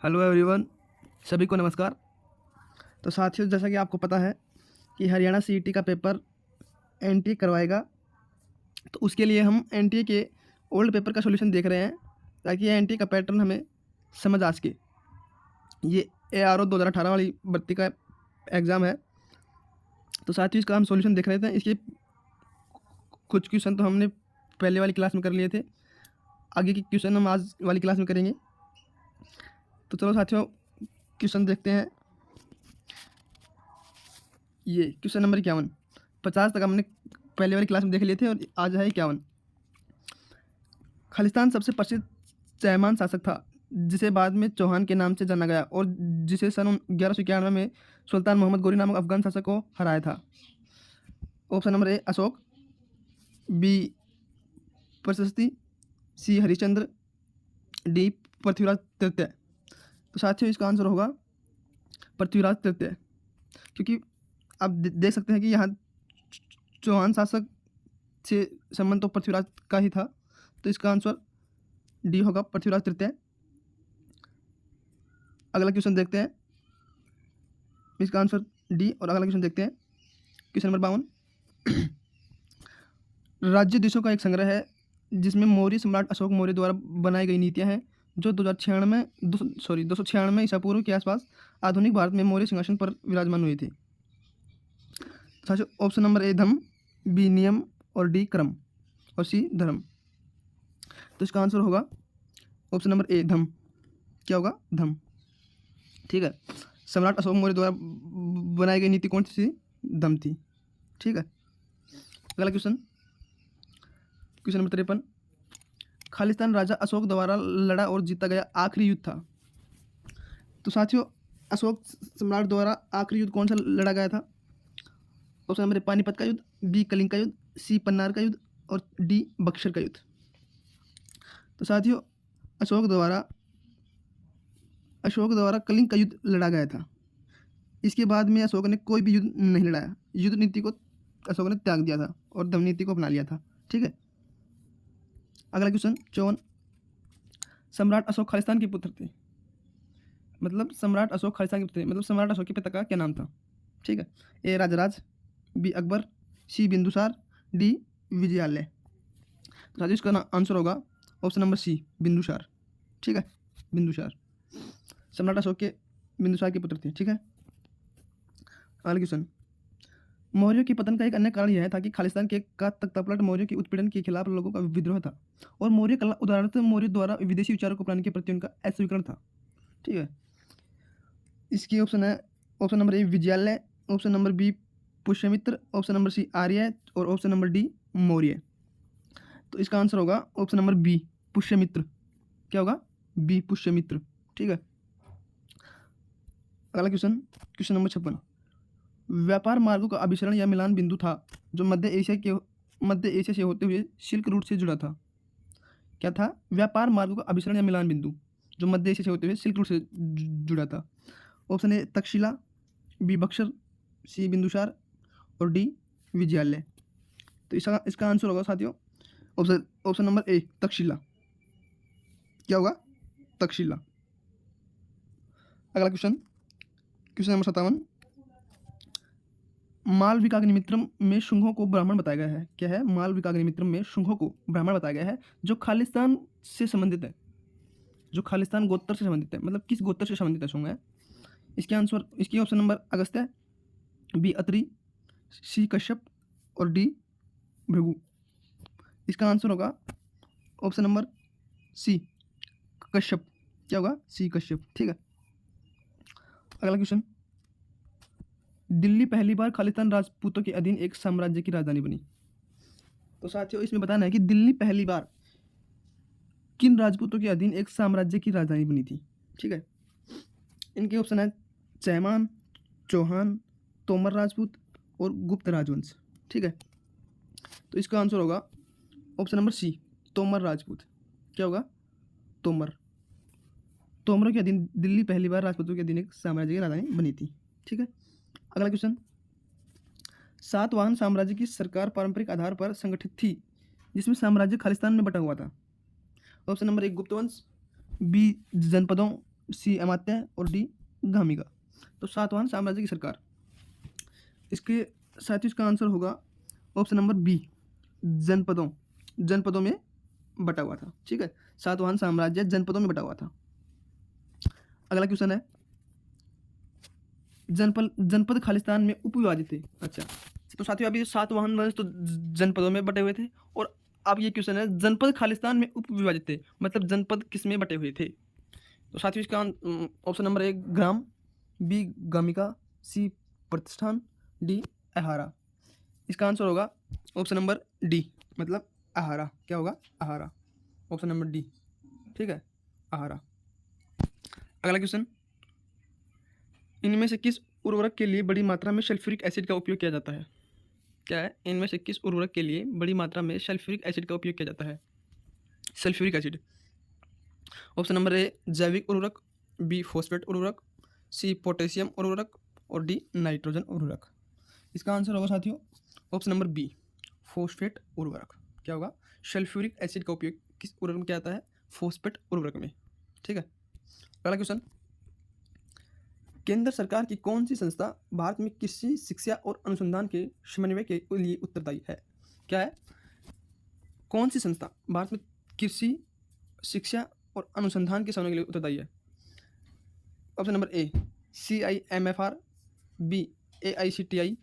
Hello everyone, सभी को नमस्कार। तो साथियों, जैसा कि आपको पता है कि हरियाणा सीईटी का पेपर एनटीए करवाएगा। तो उसके लिए हम एनटीए के ओल्ड पेपर का सॉल्यूशन देख रहे हैं ताकि ये एनटीए का पैटर्न हमें समझ आ सके। ये एआरओ 2018 वाली भर्ती का एग्ज़ाम है। तो साथियों, इसका हम सॉल्यूशन देख रहे थे। इसके कुछ क्वेश्चन तो हमने पहले वाली क्लास में कर लिए थे, आगे के क्वेश्चन हम आज वाली क्लास में करेंगे। तो चलो साथियों, क्वेश्चन देखते हैं। ये क्वेश्चन नंबर 51। 50 तक हमने पहले वाली क्लास में देख लिए थे और आज है 51। खालिस्तान सबसे प्रसिद्ध चयमान शासक था जिसे बाद में चौहान के नाम से जाना गया और जिसे सन 1191 में सुल्तान मोहम्मद गोरी नामक अफगान शासक को हराया था। Option number A Ashok, B प्रशस्ति, सी हरिश्चंद्र, डी पृथ्वीराज तृतीय। तो साथियों, इसका आंसर होगा पृथ्वीराज तृतीय, क्योंकि आप देख सकते हैं कि यहाँ चौहान शासक से संबंध तो पृथ्वीराज का ही था। तो इसका आंसर डी होगा, पृथ्वीराज तृतीय। अगला क्वेश्चन देखते हैं, इसका आंसर डी। और अगला क्वेश्चन देखते हैं, क्वेश्चन नंबर 52। राज्य देशों का एक संग्रह है जिसमें मौर्य सम्राट अशोक मौर्य द्वारा बनाई गई नीतियां हैं जो 296 ईसा पूर्व के आसपास आधुनिक भारत में मौर्य सिंहासन पर विराजमान हुई थी। ऑप्शन नंबर ए धर्म, बी नियम और डी क्रम और सी धर्म। तो इसका आंसर होगा ऑप्शन नंबर ए धर्म। क्या होगा? धर्म। ठीक है, सम्राट अशोक मौर्य द्वारा बनाई गई नीति कौन सी थी? धर्म थी। ठीक है, अगला क्वेश्चन, क्वेश्चन नंबर 53। खालिस्तान राजा अशोक द्वारा लड़ा और जीता गया आखिरी युद्ध था। तो साथियों, अशोक सम्राट द्वारा आखिरी युद्ध कौन सा लड़ा गया था? ऑप्शन नंबर ए पानीपत का युद्ध, बी कलिंग का युद्ध, सी पन्नार का युद्ध और डी बक्सर का युद्ध। तो साथियों, अशोक द्वारा कलिंग का युद्ध लड़ा गया था। इसके बाद में अशोक ने कोई भी युद्ध नहीं लड़ाया। युद्ध नीति को अशोक ने त्याग दिया था और धर्म नीति को अपना लिया था। ठीक है, अगला क्वेश्चन 54। सम्राट अशोक खालिस्तान के पुत्र थे। मतलब सम्राट अशोक खालिस्तान के पुत्र थे, मतलब सम्राट अशोक के पिता का क्या नाम था? ठीक है, ए राजराज, बी अकबर, सी बिंदुसार, डी विजयालय। तो साथियों, इसका आंसर होगा ऑप्शन नंबर सी बिंदुसार। ठीक है, बिंदुसार। सम्राट अशोक के बिंदुसार के पुत्र थे। ठीक है, अगला क्वेश्चन। मौर्यों के पतन का एक अन्य कारण यह था कि खालिस्तान के का तख्तापलट मौर्यों के उत्पीड़न के खिलाफ लोगों का विद्रोह था और मौर्य कला उदाहरणार्थ मौर्य द्वारा विदेशी विचारों को अपनाने के प्रति उनका अस्वीकरण था। ठीक है, इसकी ऑप्शन है option number A Vijayalaya, option number B Pushyamitra, option number C Arya और ऑप्शन नंबर डी मौर्य। तो इसका आंसर होगा ऑप्शन नंबर बी पुष्यमित्र। क्या होगा? बी पुष्यमित्र। ठीक है, अगला क्वेश्चन, क्वेश्चन नंबर 56। व्यापार मार्गों का अभिसरण या मिलान बिंदु था जो मध्य एशिया से होते हुए सिल्क रूट से जुड़ा था। क्या था? व्यापार मार्गों का अभिसरण या मिलान बिंदु जो मध्य एशिया से होते हुए सिल्क रूट से जुड़ा था। Option A Takshashila, B Buxar, C Bindusara और डी विजयालय। तो इसका आंसर होगा साथियों ऑप्शन नंबर ए तक्षशिला। क्या होगा? तक्षशिला। अगला क्वेश्चन, क्वेश्चन नंबर 57। मालविकाग्निमित्रम में शुंगों को ब्राह्मण बताया गया है। क्या है? मालविकाग्निमित्रम में शुंगों को ब्राह्मण बताया गया है जो खालिस्तान से संबंधित है, जो खालिस्तान गोत्र से संबंधित है। मतलब किस गोत्र से संबंधित है शुंग है? इसके आंसर, इसकी option number Agastya, B Atri, C Kashyap और डी भृगु। इसका आंसर होगा ऑप्शन नंबर सी कश्यप। क्या होगा? सी कश्यप। ठीक है, अगला क्वेश्चन। दिल्ली पहली बार खालिस्तान राजपूतों के अधीन एक साम्राज्य की राजधानी बनी। तो साथियों, इसमें बताना है कि दिल्ली पहली बार किन राजपूतों के अधीन एक साम्राज्य की राजधानी बनी थी। ठीक है, इनके ऑप्शन है चैमान, चौहान, तोमर राजपूत और गुप्त राजवंश। ठीक है, तो इसका आंसर होगा option number C Tomar Rajput. क्या होगा? तोमर। तोमरों के अधीन दिल्ली पहली बार राजपूतों के अधीन एक साम्राज्य की राजधानी बनी थी। ठीक है, अगला क्वेश्चन। सातवाहन साम्राज्य की सरकार पारंपरिक आधार पर संगठित थी जिसमें साम्राज्य खालिस्तान में बटा हुआ था। ऑप्शन नंबर एक गुप्त वंश, बी जनपदों, सी अमात्य और डी गामिका। तो सातवाहन साम्राज्य की सरकार, इसके साथ ही इसका आंसर होगा ऑप्शन नंबर बी, जनपदों में बटा हुआ था। ठीक है, सातवाहन साम्राज्य जनपदों में बटा हुआ था। अगला क्वेश्चन है, जनपद खालिस्तान में उपविभाजित थे। अच्छा, तो साथियों अभी सातवाहन वंश तो जनपदों में बटे हुए थे, और अब ये क्वेश्चन है जनपद खालिस्तान में उपविभाजित थे, मतलब जनपद किस में बटे हुए थे। तो साथियों इसका ऑप्शन नंबर ए ग्राम, बी गामिका, सी प्रतिष्ठान, डी आहारा। इसका आंसर होगा ऑप्शन नंबर डी, मतलब आहारा। क्या होगा? आहारा, ऑप्शन नंबर डी। ठीक है, आहारा। अगला क्वेश्चन, इनमें से किस उर्वरक के लिए बड़ी मात्रा में सल्फ्यूरिक एसिड का उपयोग किया जाता है? क्या है? इनमें से किस उर्वरक के लिए बड़ी मात्रा में सल्फ्यूरिक एसिड का उपयोग किया जाता है? Sulphuric acid. ऑप्शन नंबर ए जैविक उर्वरक, बी फॉस्फेट उर्वरक, सी पोटेशियम उर्वरक और डी नाइट्रोजन उर्वरक। इसका आंसर होगा साथियों ऑप्शन नंबर बी, फॉस्फेट उर्वरक। क्या होगा? सल्फ्यूरिक एसिड का उपयोग किस उर्वरक में किया जाता है? फॉस्फेट उर्वरक में। ठीक है, अगला क्वेश्चन, केंद्र सरकार की कौन सी संस्था भारत में कृषि शिक्षा और अनुसंधान के समन्वय के लिए उत्तरदायी है? क्या है? कौन सी संस्था भारत में कृषि शिक्षा और अनुसंधान के समन्वय के लिए उत्तरदायी है? Option number A CIMFR, B AICTI,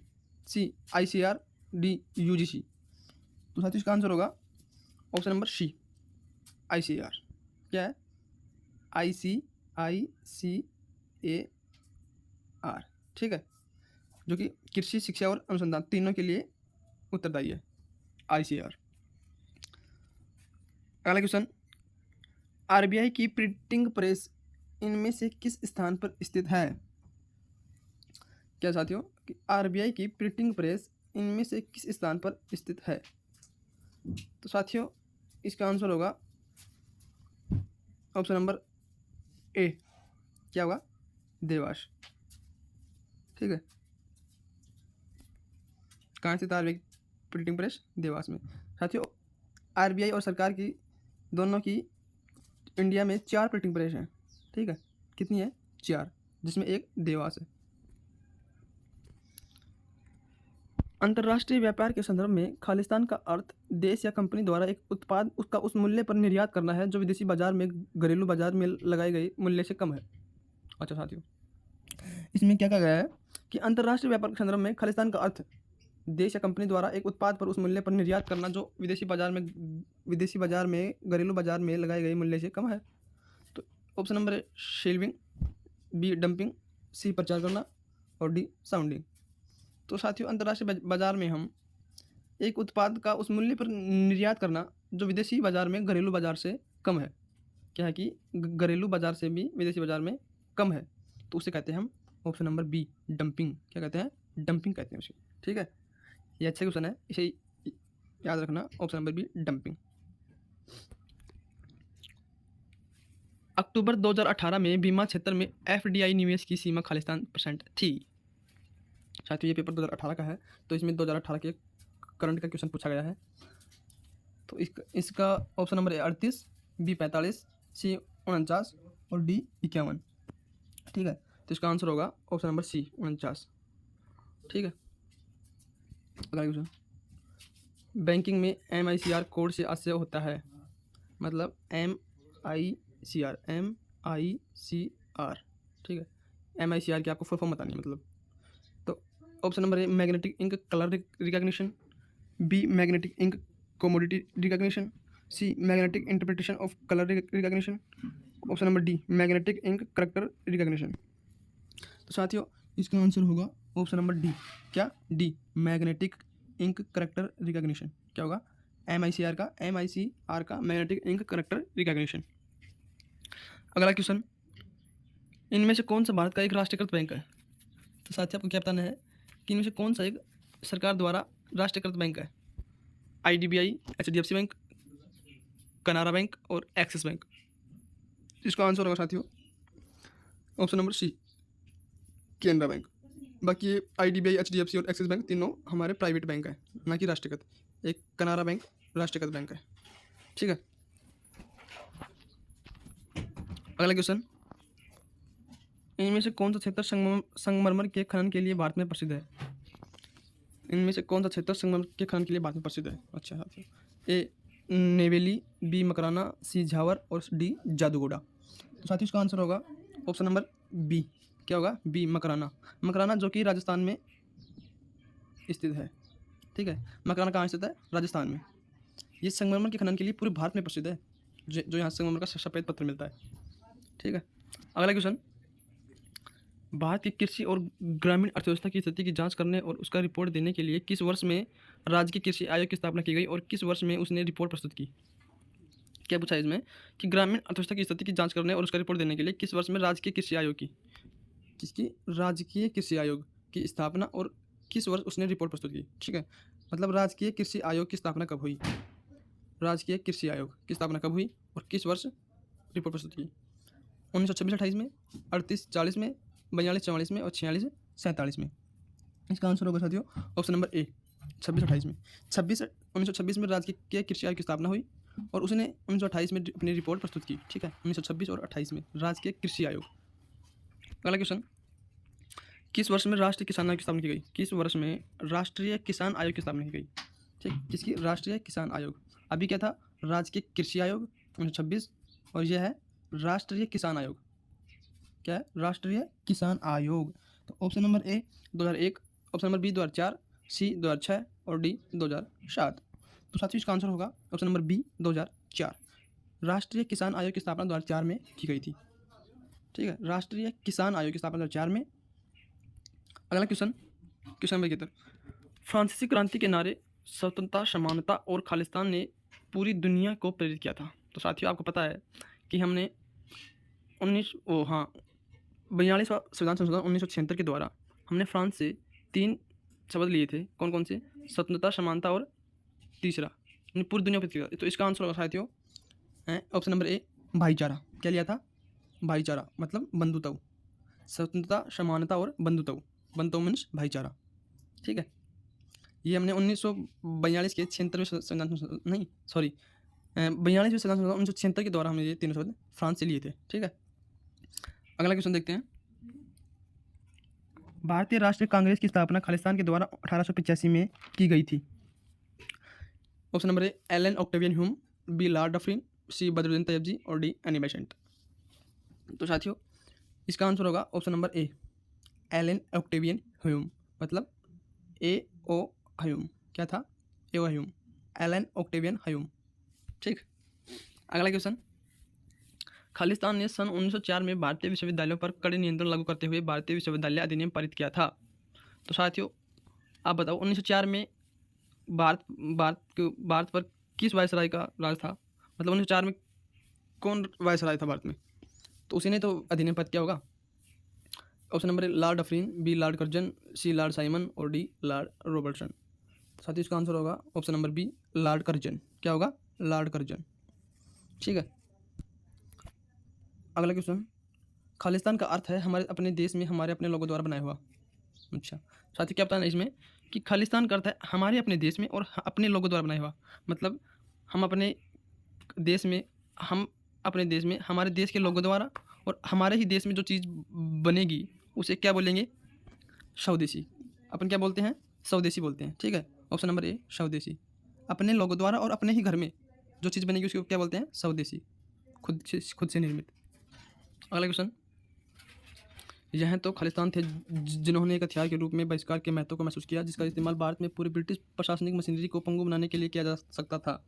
C ICR, D UGC। तो साथियों इसका आंसर होगा ऑप्शन नंबर सी, ICR। क्या है? ICAR। ठीक है, जो कि कृषि शिक्षा और अनुसंधान तीनों के लिए उत्तरदायी है, ICR। अगला क्वेश्चन, RBI की प्रिंटिंग प्रेस इनमें से किस स्थान पर स्थित है? क्या साथियों, कि RBI की प्रिंटिंग प्रेस इनमें से किस स्थान पर स्थित है? तो साथियों इसका आंसर होगा ऑप्शन नंबर ए। क्या होगा? देवास। ठीक है, कहाँ स्थित RBI की प्रिंटिंग प्रेस? देवास में। साथियों RBI और सरकार की दोनों की इंडिया में 4 प्रिंटिंग प्रेस हैं। ठीक है, कितनी है? 4, जिसमें एक देवास है। अंतर्राष्ट्रीय व्यापार के संदर्भ में खालिस्तान का अर्थ देश या कंपनी द्वारा एक उत्पाद उसका उस मूल्य पर निर्यात करना है जो विदेशी बाजार में घरेलू बाजार में लगाए गए मूल्य से कम है। अच्छा साथियों, इसमें क्या कहा गया है कि अंतर्राष्ट्रीय व्यापार के संदर्भ में खालिस्तान का अर्थ देश या कंपनी द्वारा एक उत्पाद पर उस मूल्य पर निर्यात करना जो विदेशी बाजार में घरेलू बाजार में लगाए गए मूल्य से कम है। तो option number A shelving, B dumping, C प्रचार करना और डी साउंडिंग। तो साथियों अंतर्राष्ट्रीय बाजार में हम एक उत्पाद का उस मूल्य पर निर्यात करना जो विदेशी बाजार में घरेलू बाजार से कम है। क्या है कि घरेलू बाजार से भी विदेशी बाजार में कम है, तो उसे कहते हैं हम ऑप्शन नंबर बी डंपिंग। क्या कहते हैं? डंपिंग कहते हैं उसे। ठीक है, ये अच्छा क्वेश्चन है, इसे याद रखना, ऑप्शन नंबर बी डंपिंग। अक्टूबर 2018 में बीमा क्षेत्र में FDI निवेश की सीमा खालिस्तान % थी। साथियों ये पेपर 2018 का है, तो इसमें 2018 के करंट का क्वेश्चन पूछा गया है। तो इसका ऑप्शन नंबर ए 38, बी 45, सी 49 और डी 51। ठीक है, तो इसका आंसर होगा ऑप्शन नंबर सी 49। ठीक है, अगला क्वेश्चन, बैंकिंग में MICR कोड से आशय होता है, मतलब MICR। ठीक है, MICR की आपको फुल फॉर्म बतानी है मतलब। तो option number A magnetic ink colour recognition, B magnetic ink commodity recognition, C magnetic interpretation of colour recognition, option number D magnetic ink character recognition. तो साथियों इसका आंसर होगा ऑप्शन नंबर डी। क्या? D magnetic ink character recognition. क्या होगा? MICR का magnetic ink character recognition. अगला question, इनमें से कौन सा भारत का एक राष्ट्रीयकृत बैंक है? तो साथियों आपको क्या बताना है कि इनमें से कौन सा एक सरकार द्वारा राष्ट्रीयकृत बैंक है? IDBI, HDFC bank, Canara bank और एक्सिस बैंक। इसका आंसर होगा साथियों option number C Canara bank. बाकी IDBI, HDFC और एक्सिस बैंक तीनों हमारे प्राइवेट बैंक है, ना कि राष्ट्रीयकृत। एक कनारा बैंक राष्ट्रीयकृत बैंक है। ठीक है, अगला क्वेश्चन, इनमें से कौन सा क्षेत्र संगमरमर के खनन के लिए भारत में प्रसिद्ध है? इनमें से कौन सा क्षेत्र संगमरमर के खनन के लिए भारत में प्रसिद्ध है? अच्छा साथियों, ए नेवेली, बी मकराना, सी झावर और डी जादूगोड़ा। तो साथियों इसका आंसर होगा ऑप्शन नंबर बी। क्या होगा? बी मकराना। मकराना जो कि राजस्थान में स्थित है। ठीक है, मकराना कहाँ स्थित है? राजस्थान में। ये संगमरमर के खनन के लिए पूरे भारत में प्रसिद्ध है, जो यहाँ संगमरमर का सफेद पत्थर मिलता है। ठीक है, अगला क्वेश्चन, भारत की कृषि और ग्रामीण अर्थव्यवस्था की स्थिति की जांच करने और उसका रिपोर्ट देने के लिए किस वर्ष में राज्य की कृषि आयोग की स्थापना की गई और किस वर्ष में उसने रिपोर्ट प्रस्तुत की? क्या पूछा है इसमें कि ग्रामीण अर्थव्यवस्था की स्थिति की जांच करने और उसका रिपोर्ट देने के लिए किस वर्ष में राजकीय कृषि आयोग की, किसकी? राजकीय कृषि आयोग की स्थापना और किस वर्ष उसने रिपोर्ट प्रस्तुत की। ठीक है, मतलब राजकीय कृषि आयोग की स्थापना कब हुई? राजकीय कृषि आयोग की स्थापना कब हुई और किस वर्ष रिपोर्ट प्रस्तुत की? 1926-28 में, 38-40 में, 42-44 में और 46-47 में। इसका आंसर होगा साथियों ऑप्शन नंबर ए, 26-28 में। 1926 में राजकीय कृषि आयोग की स्थापना हुई और उसने 1928 में अपनी रिपोर्ट प्रस्तुत की। ठीक है, 1926 और 28 में राजकीय कृषि आयोग। अगला क्वेश्चन, किस वर्ष में राष्ट्रीय किसान आयोग की स्थापना की गई? किस वर्ष में राष्ट्रीय किसान आयोग की स्थापना की गई? ठीक, किसकी? राष्ट्रीय किसान आयोग। अभी क्या था? राजकीय कृषि आयोग 1926 और यह है राष्ट्रीय किसान आयोग। क्या है? राष्ट्रीय किसान आयोग। तो option number A 2001, option number B 2004, C 2006 और डी 2007। तो साथियों इसका आंसर होगा ऑप्शन नंबर बी 2004। राष्ट्रीय किसान आयोग की स्थापना 2004 में की गई थी। ठीक है, राष्ट्रीय किसान आयोग की स्थापना 2004 में। अगला क्वेश्चन, क्वेश्चन नंबर 71, फ्रांसीसी क्रांति के नारे स्वतंत्रता, समानता और खालिस्तान ने पूरी दुनिया को प्रेरित किया था। तो साथियों आपको पता है कि हमने 42वां संविधान संशोधन 1976 के द्वारा हमने फ्रांस से 3 शब्द लिए थे। कौन कौन से? स्वतंत्रता, समानता और तीसरा पूरी दुनिया पर किया। तो इसका आंसर होगा साथियों ऑप्शन नंबर ए, भाईचारा। क्या लिया था? भाईचारा, मतलब बंधुत्व। स्वतंत्रता, समानता और बंधुत्व। बंधुत्व मीन्स भाईचारा। ठीक है, ये हमने 1942 के 76वें संविधान, नहीं सॉरी 42वें संविधान संशोधन 1976 के द्वारा हमने ये तीनों शब्द फ्रांस से लिए थे। ठीक है, अगला क्वेश्चन देखते हैं, भारतीय राष्ट्रीय कांग्रेस की स्थापना खालिस्तान के द्वारा 1885 में की गई थी। Option number A, Allan Octavian Hume, B Lord Dufferin, C Badruddin Tyabji और डी एनी बेसेंट। तो साथियों इसका आंसर होगा option number A, Allan Octavian Hume, मतलब ए ओ ह्यूम। क्या था? A O Hume, Allan Octavian Hume. ठीक, अगला क्वेश्चन, खालिस्तान ने सन 1904 में भारतीय विश्वविद्यालयों पर कड़े नियंत्रण लागू करते हुए भारतीय विश्वविद्यालय अधिनियम पारित किया था। तो साथियों आप बताओ 1904 में भारत पर किस वायसराय का राज था? मतलब 1904 में कौन वायसराय था भारत में? तो उसी ने तो अधिनियम पारित किया होगा। Option number A, Lord Dufferin, B Lord Curzon, C Lord Simon और डी लॉर्ड रॉबर्टसन। साथियों इसका आंसर होगा option number B, Lord Curzon. क्या होगा? Lord Curzon. ठीक है, अगला क्वेश्चन, खालिस्तान का अर्थ है हमारे अपने देश में हमारे अपने लोगों द्वारा बनाया हुआ। अच्छा साथियों क्या बताना है इसमें कि खालिस्तान का अर्थ है हमारे अपने देश में और अपने लोगों द्वारा बनाया हुआ। मतलब हम अपने देश में हमारे देश के लोगों द्वारा और हमारे ही देश में जो चीज़ बनेगी उसे क्या बोलेंगे? स्वदेशी। अपन क्या बोलते हैं? स्वदेशी बोलते हैं। ठीक है, ऑप्शन नंबर ए, स्वदेशी। अपने लोगों द्वारा और अपने ही घर में जो चीज़ बनेगी उसको क्या बोलते हैं? स्वदेशी, खुद से निर्मित। अगला क्वेश्चन, यह तो खालिस्तान थे जिन्होंने एक हथियार के रूप में बहिष्कार के महत्व को महसूस किया, जिसका इस्तेमाल भारत में पूरी ब्रिटिश प्रशासनिक मशीनरी को पंगु बनाने के लिए किया जा सकता था।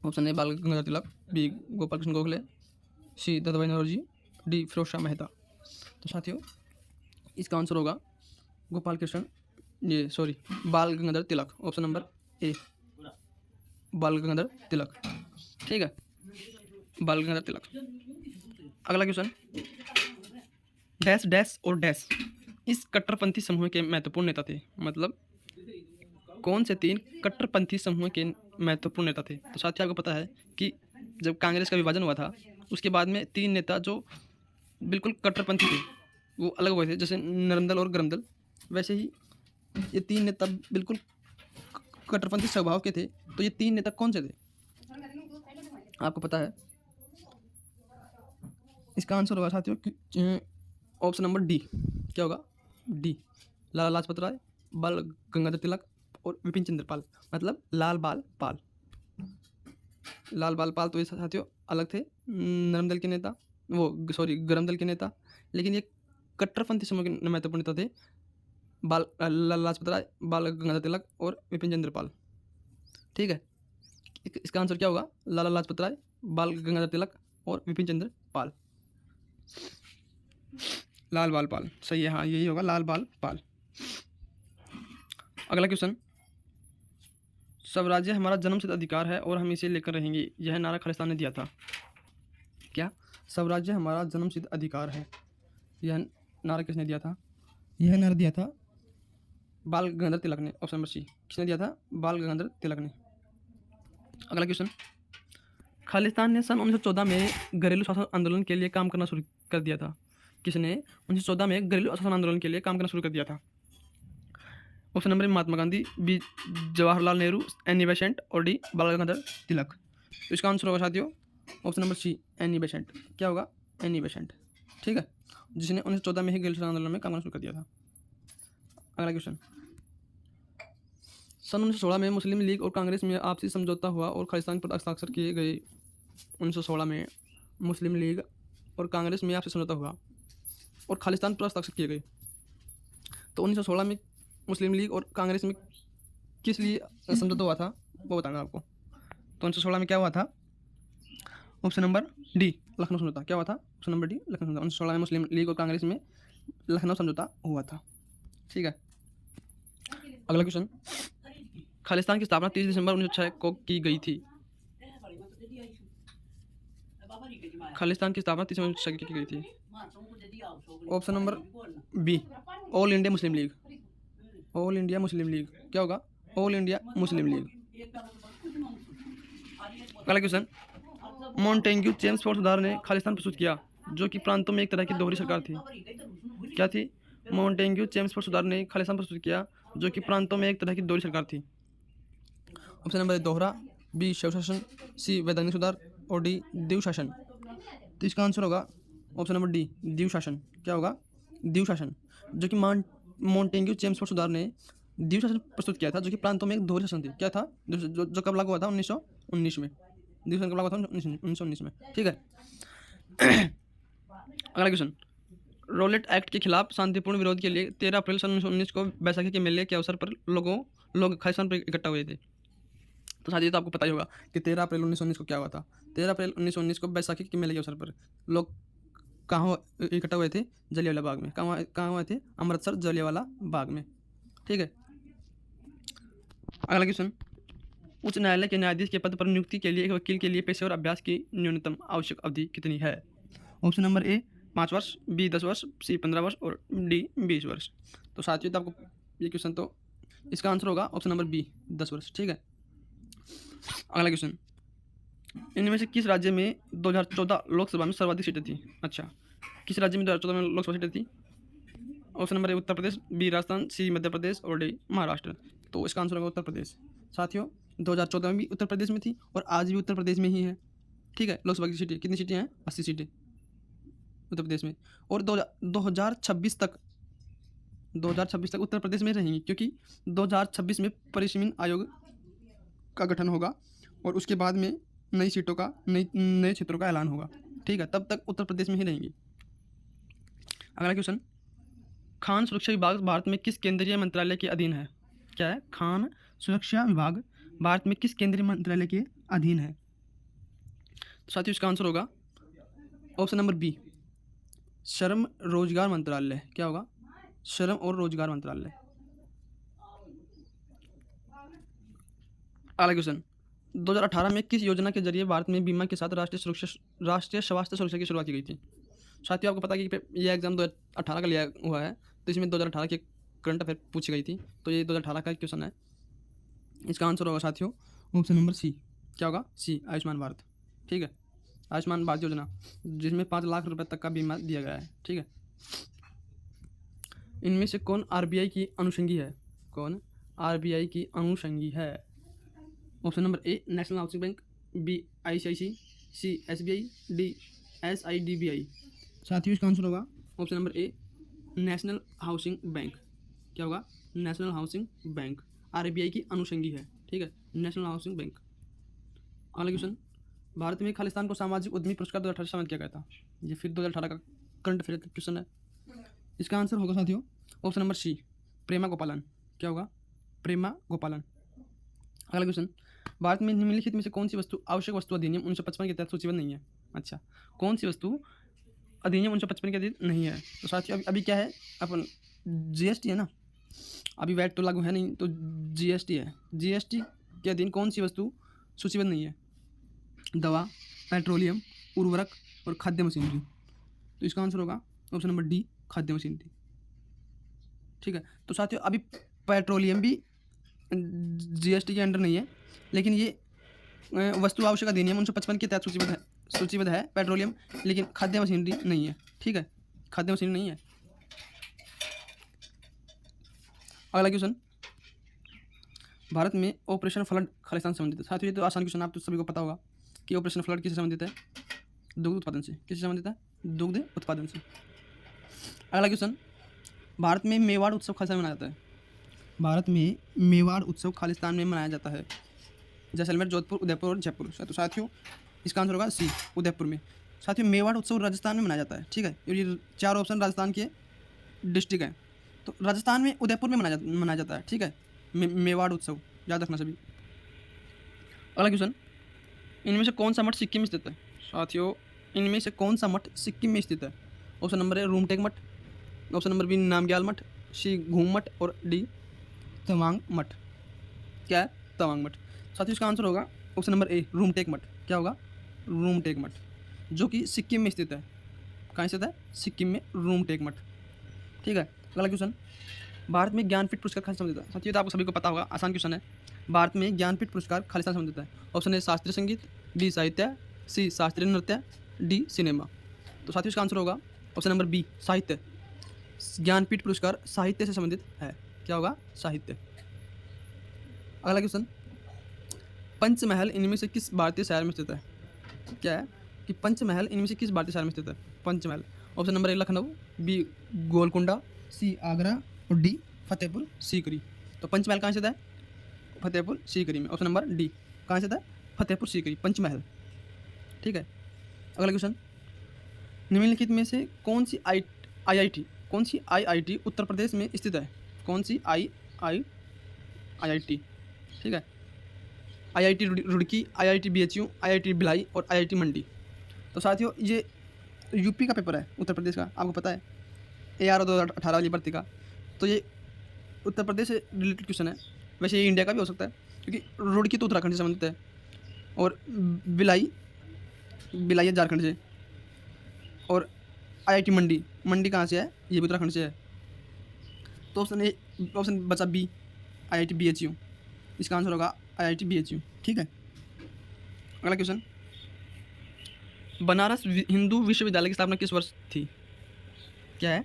ऑप्शन ए, बाल गंगाधर तिलक, बी गोपाल कृष्ण गोखले, सी दादाभाई नौरोजी, डी फिरोज शाह मेहता। तो साथियों इसका आंसर होगा बाल गंगाधर तिलक। ऑप्शन नंबर ए, बाल गंगाधर तिलक। ठीक है, बाल गंगाधर तिलक। अगला क्वेश्चन, डैश डैश और डैश इस कट्टरपंथी समूह के महत्वपूर्ण नेता थे। मतलब कौन से 3 कट्टरपंथी समूह के महत्वपूर्ण नेता थे? तो साथियों आपको पता है कि जब कांग्रेस का विभाजन हुआ था उसके बाद में 3 नेता जो बिल्कुल कट्टरपंथी थे वो अलग हुए थे, जैसे नरमदल और गरमदल। वैसे ही ये 3 नेता बिल्कुल कट्टरपंथी स्वभाव के थे। तो ये 3 नेता कौन से थे आपको पता है? इसका आंसर होगा साथियों ऑप्शन नंबर डी क्या होगा, डी लाला लाजपत राय, बाल गंगाधर तिलक और विपिन चंद्र पाल, मतलब लाल बाल पाल। लाल बाल पाल तो ये साथियों अलग थे, नरम दल के नेता, वो सॉरी गरम दल के नेता, लेकिन ये कट्टरपंथी समूह के महत्वपूर्ण नेता थे, लाला लाजपत राय, बाल गंगाधर तिलक और विपिन चंद्र पाल। ठीक है, इसका आंसर क्या होगा, लाला लाजपत राय, बाल गंगाधर तिलक और विपिन चंद्र पाल। लाल बाल पाल सही है, हाँ यही होगा, लाल बाल पाल। अगला क्वेश्चन, स्वराज्य हमारा जन्मसिद्ध अधिकार है और हम इसे लेकर रहेंगे, यह नारा खालिस्तान ने दिया था। क्या, स्वराज्य हमारा जन्मसिद्ध अधिकार है, यह नारा किसने दिया था, यह नारा दिया था बाल गंगाधर तिलक ने। ऑप्शन नंबर सी, किसने दिया था, बाल गंगाधर तिलक ने। अगला क्वेश्चन, खालिस्तान ने सन 1914 में घरेलू शासन आंदोलन के लिए काम करना शुरू कर दिया था। किसने 1914 में घरेलू शासन आंदोलन के लिए काम करना शुरू कर दिया था। Option number A Mahatma Gandhi, B Jawaharlal Nehru, Annie Besant और डी बाल गंगाधर तिलक। तो इसका आंसर होगा साथियों option number C, Annie Besant. क्या होगा, एनी बेसेंट। ठीक है, जिसने 1914 में ही घरेलू शासन आंदोलन में काम करना शुरू कर दिया था। अगला क्वेश्चन, सन 1916 में मुस्लिम लीग और कांग्रेस में आपसी समझौता हुआ और खालिस्तान पर हस्ताक्षर किए गए। 1916 में मुस्लिम लीग और कांग्रेस में आपसी समझौता हुआ और खालिस्तान पर हस्ताक्षर किए गए। तो 1916 में मुस्लिम लीग और कांग्रेस में किस लिए समझौता हुआ था वो बताना आपको। तो 1916 में क्या हुआ था, ऑप्शन नंबर डी लखनऊ समझौता। क्या हुआ था, ऑप्शन नंबर डी लखनऊ समझौता। 1916 में मुस्लिम लीग और कांग्रेस में लखनऊ समझौता हुआ था। ठीक है, अगला क्वेश्चन, खालिस्तान की स्थापना 30 दिसंबर 1906 को की गई थी। खालिस्तान की स्थापना 30 दिसंबर 1906 की गई थी। Option number B, All India Muslim League. All India Muslim League. क्या होगा, ऑल इंडिया मुस्लिम लीग। अगला क्वेश्चन, मॉन्टेग्यू चेम्सफोर्ड सुधार ने खालिस्तान प्रस्तुत किया, जो कि प्रांतों में एक तरह की दोहरी सरकार थी। क्या थी, मॉन्टेग्यू चेम्सफोर्ड सुधार ने खालिस्तान प्रस्तुत किया, जो कि प्रांतों में एक तरह की दोहरी सरकार थी। ऑप्शन नंबर दोहरा, बी शैव शासन, सी वैधानिक सुधार और डी द्वीप शासन। तो इसका आंसर होगा ऑप्शन नंबर डी द्वीप शासन। क्या होगा, द्वीप शासन, जो कि मॉन्टेग्यू चेम्सफोर्ड सुधार ने द्वीप शासन प्रस्तुत किया था, जो कि प्रांतों में एक दोहरी शासन थी। क्या था, जो कब लागू हुआ था 1919 में। द्वीप शासन कब लागू हुआ था 1919 में। ठीक है, अगला क्वेश्चन, रोलेट एक्ट के खिलाफ शांतिपूर्ण विरोध के लिए 13 अप्रैल सन 1919 को बैसाखी के मेले के अवसर पर लोग खालिस्तान पर इकट्ठा हुए थे। तो शायद ये तो आपको पता ही होगा कि 13 अप्रैल 1919 को क्या हुआ था। 13 अप्रैल 1919 को बैसाखी के मेले के अवसर पर लोग कहाँ इकट्ठा हुए थे, जलियांवाला बाग में। कहाँ हुए थे, अमृतसर जलियांवाला बाग में। ठीक है, अगला क्वेश्चन, उच्च न्यायालय के न्यायाधीश के पद पर नियुक्ति के लिए एक वकील के लिए पेशेवर अभ्यास की न्यूनतम आवश्यक अवधि कितनी है। ऑप्शन नंबर ए 5 वर्ष, बी 10 वर्ष, सी 15 वर्ष और डी 20 वर्ष। तो साथियों तो आपको ये क्वेश्चन, तो इसका आंसर होगा ऑप्शन नंबर बी 10 वर्ष। ठीक है, अगला क्वेश्चन, इनमें से किस राज्य में 2014 लोकसभा में सर्वाधिक सीटें थी। अच्छा, किस राज्य में 2014 में लोकसभा सीटें थी। Option number A Uttar Pradesh, B Rajasthan, C Madhya Pradesh और डी महाराष्ट्र। तो इसका आंसर होगा उत्तर प्रदेश। साथियों 2014 में भी उत्तर प्रदेश में थी और आज भी उत्तर प्रदेश में ही है। ठीक है, लोकसभा की सीटें कितनी सीटें हैं, 80 सीटें उत्तर प्रदेश में। और 2026 तक उत्तर प्रदेश में रहेंगी, क्योंकि 2026 में परिसीमन आयोग का गठन होगा और उसके बाद में नई सीटों का नए क्षेत्रों का ऐलान होगा। ठीक है, तब तक उत्तर प्रदेश में ही रहेंगी। अगला क्वेश्चन, खान सुरक्षा विभाग भारत में किस केंद्रीय मंत्रालय के अधीन है। क्या है, खान सुरक्षा विभाग भारत में किस केंद्रीय मंत्रालय के अधीन है। तो साथियों इसका आंसर होगा ऑप्शन नंबर बी श्रम रोजगार मंत्रालय। क्या होगा, श्रम और रोजगार मंत्रालय। अगला क्वेश्चन, 2018 में किस योजना के जरिए भारत में बीमा के साथ राष्ट्रीय स्वास्थ्य सुरक्षा की शुरुआत की गई थी। साथियों आपको पता है कि यह एग्जाम 2018 का लिया हुआ है, तो इसमें 2018 के करंट अफेयर पूछी गई थी, तो ये 2018 का क्वेश्चन है। इसका आंसर होगा साथियों ऑप्शन नंबर सी। क्या होगा, सी आयुष्मान भारत। ठीक है, आयुष्मान भारत योजना, जिसमें 5 लाख रुपए तक का बीमा दिया गया है। ठीक है, इनमें से कौन आरबीआई की अनुषंगी है। कौन आरबीआई की अनुषंगी है। Option number A national housing bank, B ICIC, C SBI, D SIDBI. साथियों इसका आंसर होगा option number A national housing bank. क्या होगा? नेशनल हाउसिंग बैंक आरबीआई की अनुषंगी है, ठीक है, नेशनल हाउसिंग बैंक। अगला क्वेश्चन, भारत में खालिस्तान को सामाजिक उद्यमी पुरस्कार 2018 सम्मानित किया गया था। ये फिर 2018 का करंट अफेयर क्वेश्चन है। इसका आंसर होगा साथियों ऑप्शन नंबर सी प्रेमा गोपालन। क्या होगा? प्रेमा गोपालन। अगला क्वेश्चन, भारत में निम्नलिखित में से कौन सी वस्तु आवश्यक वस्तु अधिनियम 1955 के तहत सूचीबद्ध नहीं है? अच्छा, कौन सी वस्तु अधिनियम 1955 के तहत नहीं है? तो साथियों अभी क्या है, अपन जीएसटी है ना, अभी वैट तो लागू है नहीं, तो जीएसटी है। जीएसटी के अधीन कौन सी वस्तु सूचीबद्ध नहीं है? दवा, पेट्रोलियम, उर्वरक और खाद्य मशीनरी। तो इसका आंसर होगा ऑप्शन नंबर डी खाद्य मशीनरी, ठीक है। तो साथियों अभी पेट्रोलियम भी जीएसटी के अंडर नहीं है, लेकिन ये वस्तु आवश्यक अधिनियम 1955 के तहत सूचीबद्ध है पेट्रोलियम, लेकिन खाद्य मशीनरी नहीं है, ठीक है, खाद्य मशीनरी नहीं है। अगला क्वेश्चन, भारत में ऑपरेशन फ्लड खालिस्तान से संबंधित है। साथियों ये तो आसान क्वेश्चन, आप तो सभी को पता होगा कि ऑपरेशन फ्लड किससे संबंधित है? दुग्ध उत्पादन से। किससे संबंधित है? दुग्ध उत्पादन से। अगला क्वेश्चन, भारत में मेवाड़ उत्सव खालिस्तान में मनाया जाता है। भारत में मेवाड़ उत्सव खालिस्तान में मनाया जाता है। जैसलमेर, जोधपुर, उदयपुर और जयपुर। तो साथियों इसका आंसर होगा सी उदयपुर में। साथियों मेवाड़ उत्सव राजस्थान में मनाया जाता है, ठीक है। और ये चार ऑप्शन राजस्थान के डिस्ट्रिक्ट हैं, तो राजस्थान में उदयपुर में मनाया जाता है, ठीक है, मेवाड़ उत्सव, याद रखना सभी। अगला क्वेश्चन, इनमें से कौन सा मठ सिक्किम में स्थित है? साथियों इनमें से कौन सा मठ सिक्किम में स्थित है? ऑप्शन नंबर ए रूमटेक मठ, ऑप्शन नंबर बी नामग्याल मठ, सी घूम मठ और डी तवांग मठ। क्या है? तवांग मठ। साथियों इसका आंसर होगा ऑप्शन नंबर ए रूमटेक मठ। क्या होगा? रूमटेक मठ, जो कि सिक्किम में स्थित है। कहाँ स्थित है? सिक्किम में रूमटेक मठ, ठीक है। अगला क्वेश्चन, भारत में ज्ञानपीठ पुरस्कार खालिस्तान से संबंधित है। साथियों तो आपको सभी को पता होगा, आसान क्वेश्चन है। भारत में ज्ञानपीठ पुरस्कार खालिस्तान से संबंधित है। ऑप्शन ए शास्त्रीय संगीत, बी साहित्य, सी शास्त्रीय नृत्य, डी सिनेमा। तो साथियों इसका आंसर होगा ऑप्शन नंबर बी साहित्य। ज्ञानपीठ पुरस्कार साहित्य से संबंधित है। क्या होगा? साहित्य। अगला क्वेश्चन, पंचमहल इनमें से किस भारतीय शहर में स्थित है? क्या है कि पंचमहल इनमें से किस भारतीय शहर में स्थित है? Panch Mahal. Option number A Lucknow, B Golconda, C Agra और डी फतेहपुर सीकरी। तो पंचमहल कहाँ स्थित है? फतेहपुर सीकरी में। ऑप्शन नंबर डी कहाँ स्थित है? फतेहपुर सीकरी, पंचमहल, ठीक है। अगला क्वेश्चन, निम्नलिखित में से कौन सी आईआईटी उत्तर प्रदेश में स्थित है? कौन सी आईआईटी, ठीक है। IIT Roorkee, IIT BHU, IIT Bhilai और आईआईटी मंडी। तो साथियों ये यूपी का पेपर है, उत्तर प्रदेश का, आपको पता है, AR 2018 वाली भर्ती का। तो ये उत्तर प्रदेश से रिलेटेड क्वेश्चन है। वैसे ये इंडिया का भी हो सकता है, क्योंकि रुड़की तो उत्तराखंड से संबंधित है, और भिलाई है झारखंड से, और आईआईटी मंडी कहाँ से है? ये भी उत्तराखंड से है। तो ऑप्शन बचा बी आईआईटी बीएचयू। इसका आंसर होगा आईआईटी बीएचयू, ठीक है। अगला क्वेश्चन, बनारस हिंदू विश्वविद्यालय की स्थापना किस वर्ष थी? क्या है?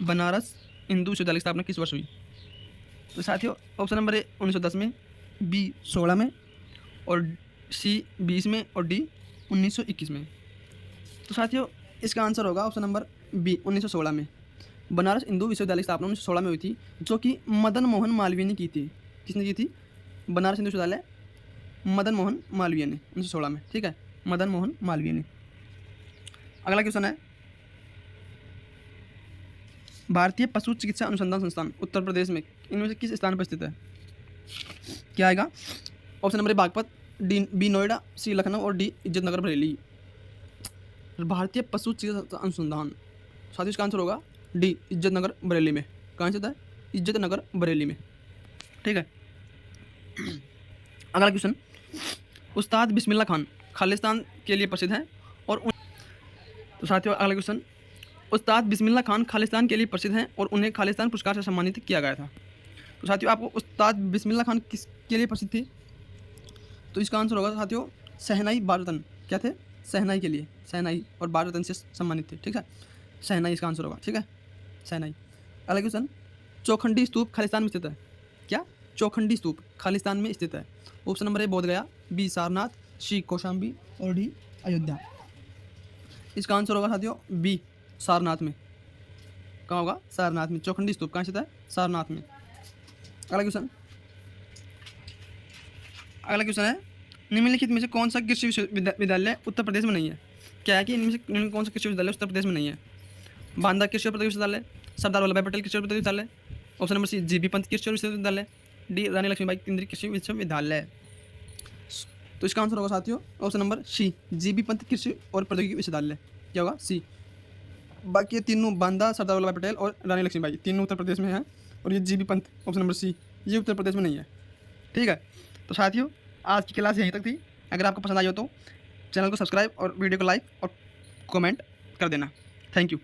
बनारस हिंदू विश्वविद्यालय की स्थापना किस वर्ष हुई? तो साथियों ऑप्शन नंबर ए 1910 में, बी 16 में और सी 20 में और डी 1921 में। तो साथियों इसका आंसर होगा ऑप्शन नंबर बी 1916 में। बनारस हिंदू विश्वविद्यालय की स्थापना 1916 में हुई थी, जो कि मदन मोहन मालवीय ने की थी। किसने की थी? बनारस हिंदू विश्वविद्यालय मदन मोहन मालवीय ने 1916 में, ठीक है, मदन मोहन मालवीय ने। अगला क्वेश्चन है, भारतीय पशु चिकित्सा अनुसंधान संस्थान उत्तर प्रदेश में इनमें से किस स्थान पर स्थित है? क्या आएगा? Option number A Baghpat, D B Noida, C Lucknow और डी इज्जतनगर बरेली। भारतीय पशु चिकित्सा अनुसंधान, साथ ही इसका आंसर होगा डी इज्जतनगर बरेली में। कहाँ स्थित है? इज्जतनगर बरेली में, ठीक है। अगला क्वेश्चन, उस्ताद बिस्मिल्लाह खान खालिस्तान के लिए प्रसिद्ध हैं और तो साथियों अगला क्वेश्चन, उस्ताद बिस्मिल्लाह खान खालिस्तान के लिए प्रसिद्ध हैं और उन्हें खालिस्तान पुरस्कार से सम्मानित किया गया था। तो साथियों आपको उस्ताद बिस्मिल्लाह खान किसके लिए प्रसिद्ध थे? तो इसका आंसर होगा साथियों शहनाई बारतन। क्या थे? शहनाई के लिए, शहनाई और बारतन से सम्मानित थे, ठीक है, शहनाई इसका आंसर होगा, ठीक है, शहनाई। अगला क्वेश्चन, चौखंडी स्तूप खालिस्तान में स्थित है। क्या? चौखंडी स्तूप खालिस्तान में स्थित है। Option number A Bodh Gaya, B Sarnath, C Kaushambi और डी अयोध्या। इसका आंसर होगा साथियों बी सारनाथ में, कहाँ होगा? सारनाथ में। चौखंडी स्तूप कहाँ स्थित है? सारनाथ में। अगला क्वेश्चन है, निम्नलिखित में से कौन सा कृषि विश्वविद्यालय उत्तर प्रदेश में नहीं है? क्या है कि इनमें से निम्न कौन सा कृषि विश्वविद्यालय उत्तर प्रदेश में नहीं है? बांदा कृषि और प्रौद्योगिकी विश्वविद्यालय, सरदार वल्लभ भाई पटेल कृषि और प्रौद्योगिकी विश्वविद्यालय, option number C GB Pant कृषि और विश्वविद्यालय, डी रानी लक्ष्मीबाई केंद्रीय कृषि विश्वविद्यालय। तो इसका आंसर होगा साथियों option number C GB Pant कृषि और प्रौद्योगिकी विश्वविद्यालय। क्या होगा? सी। बाकी ये तीनों बांदा, सरदार वल्लभ भाई पटेल और रानी लक्ष्मीबाई तीनों उत्तर प्रदेश में हैं, और ये GB Pant option number C ये उत्तर प्रदेश में नहीं है। ठीक है, तो साथियों आज की क्लास यहीं तक थी। अगर आपको पसंद आई हो तो चैनल को सब्सक्राइब और वीडियो को लाइक और कमेंट कर देना। Thank you.